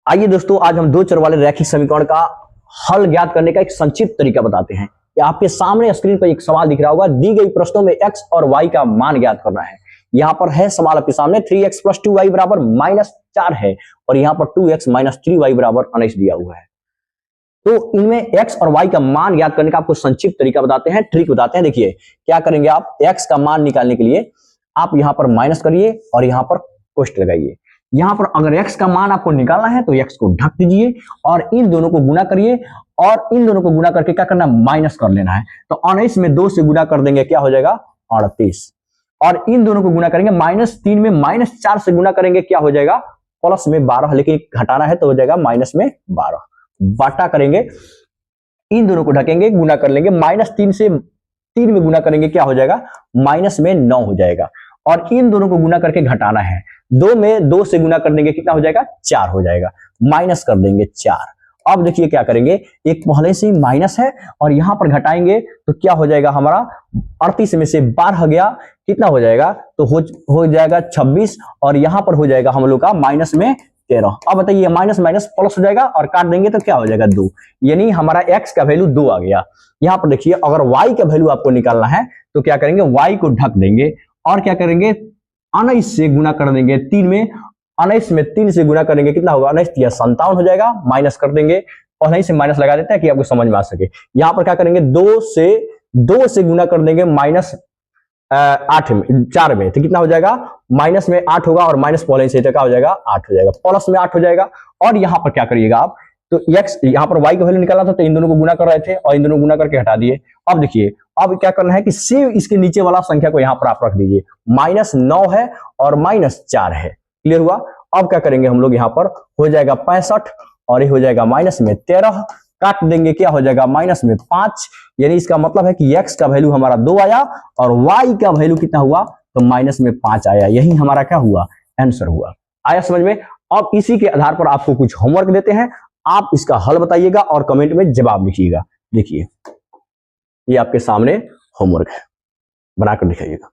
आइए दोस्तों, आज हम दो चर वाले रैखिक समीकरण का हल ज्ञात करने का एक संक्षिप्त तरीका बताते हैं। आपके सामने स्क्रीन पर एक सवाल दिख रहा होगा, दी गई प्रश्नों में x और y का मान ज्ञात करना है। यहाँ पर है सवाल आपके सामने 3x + 2y बराबर -4 है और यहाँ पर 2x - 3y बराबर 19 दिया हुआ है। तो इनमें x और y का मान ज्ञात करने का आपको संक्षिप्त तरीका बताते हैं, ट्रिक बताते हैं। देखिए क्या करेंगे आप, x का मान निकालने के लिए आप यहाँ पर माइनस करिए और यहाँ पर कोष्ठ लगाइए। यहाँ पर अगर x का मान आपको निकालना है तो x को ढक दीजिए और इन दोनों को गुना करिए और इन दोनों को गुना करके क्या करना, माइनस कर लेना है। तो 19 में 2 से गुना कर देंगे, क्या हो जाएगा 38। और इन दोनों को गुना करेंगे, -3 में -4 से गुना करेंगे, क्या हो जाएगा प्लस में 12, लेकिन घटाना है तो हो जाएगा माइनस में 12। बाटा करेंगे, इन दोनों को ढकेंगे, गुना कर लेंगे, -3 से 3 में गुना करेंगे, क्या हो जाएगा माइनस में 9 हो जाएगा। और इन दोनों को गुना करके घटाना है, 2 में 2 से गुना कर देंगे, कितना हो जाएगा 4 हो जाएगा, माइनस कर देंगे 4। अब देखिए क्या करेंगे, एक पहले से ही माइनस है और यहां पर घटाएंगे तो क्या हो जाएगा हमारा 38 में से 12 गया, कितना हो जाएगा तो हो जाएगा 26 और यहां पर हो जाएगा हम लोग का माइनस में 13। अब बताइए माइनस माइनस प्लस हो जाएगा और काट देंगे तो क्या हो जाएगा 2, यानी हमारा x का वैल्यू 2 आ गया। यहां पर देखिए अगर y का वैल्यू आपको निकालना है तो क्या करेंगे, y को ढक देंगे और क्या करेंगे 19 से गुना कर देंगे 3 में, 19 में 3 से गुना करेंगे, कितना होगा 19 या 57 हो जाएगा, माइनस कर देंगे। पहले ही से माइनस लगा देते हैं कि आपको समझ में आ सके। यहां पर क्या करेंगे 2 से गुना कर देंगे -4 में, तो कितना हो जाएगा माइनस में 8 होगा और माइनस पहले से क्या हो जाएगा 8 हो जाएगा, प्लस में 8 हो जाएगा। और यहां पर क्या करिएगा आप, तो x यहां पर y का वैल्यू निकालना था तो इन दोनों को गुना कर रहे थे और इन दोनों को गुना करके हटा दिए। अब देखिए अब क्या करना है कि सिर्फ इसके नीचे वाला संख्या को यहां पर आप रख दीजिए, -9 है और -4 है, क्लियर हुआ। अब क्या करेंगे हम लोग, यहां पर हो जाएगा 65 और ये हो जाएगा माइनस में 13, काट देंगे, क्या हो जाएगा माइनस में 5, यानी इसका मतलब है कि x का वैल्यू हमारा 2 आया और y का वैल्यू कितना हुआ तो माइनस में 5 आया। यही हमारा क्या हुआ, आंसर हुआ। आया समझ में। अब इसी के आधार पर आपको कुछ होमवर्क देते हैं, आप इसका हल बताइएगा और कमेंट में जवाब लिखिएगा। देखिए ये आपके सामने होमवर्क है, बनाकर दिखाइएगा।